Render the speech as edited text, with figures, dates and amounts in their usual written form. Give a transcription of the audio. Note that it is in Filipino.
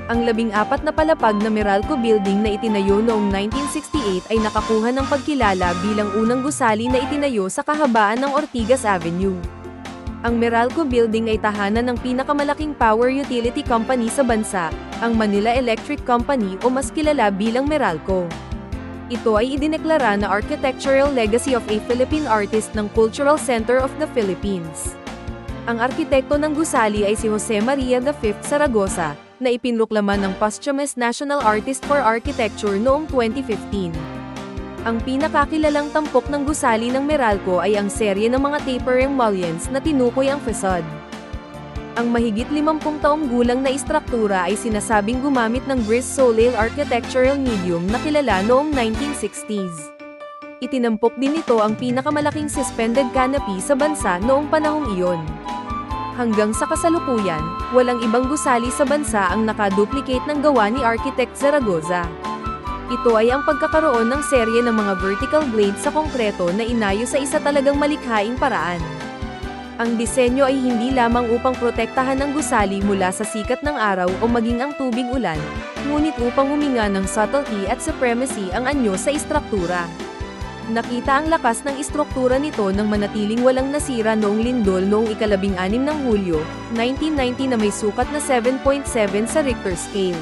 Ang 14 na palapag na Meralco Building na itinayo noong 1968 ay nakakuha ng pagkilala bilang unang gusali na itinayo sa kahabaan ng Ortigas Avenue. Ang Meralco Building ay tahanan ng pinakamalaking power utility company sa bansa, ang Manila Electric Company o mas kilala bilang Meralco. Ito ay idineklara na Architectural Legacy of a Philippine Artist ng Cultural Center of the Philippines. Ang arkitekto ng gusali ay si Jose Maria V. Zaragoza, na ipinroklama ng posthumous National Artist for Architecture noong 2015. Ang pinakakilalang tampok ng gusali ng Meralco ay ang serye ng mga tapering mullions na tinukoy ang facade. Ang mahigit 50 taong gulang na istruktura ay sinasabing gumamit ng Gris Soleil architectural medium na kilala noong 1960s. Itinampok din ito ang pinakamalaking suspended canopy sa bansa noong panahong iyon. Hanggang sa kasalukuyan, walang ibang gusali sa bansa ang nakaduplicate ng gawa ni Architect Zaragoza. Ito ay ang pagkakaroon ng serye ng mga vertical blades sa konkreto na inayos sa isa talagang malikhaing paraan. Ang disenyo ay hindi lamang upang protektahan ang gusali mula sa sikat ng araw o maging ang tubig ulan, ngunit upang huminga ng subtlety at supremacy ang anyo sa istruktura. Nakita ang lakas ng istruktura nito nang manatiling walang nasira noong lindol noong ika-16 ng Hulyo, 1990 na may sukat na 7.7 sa Richter scale.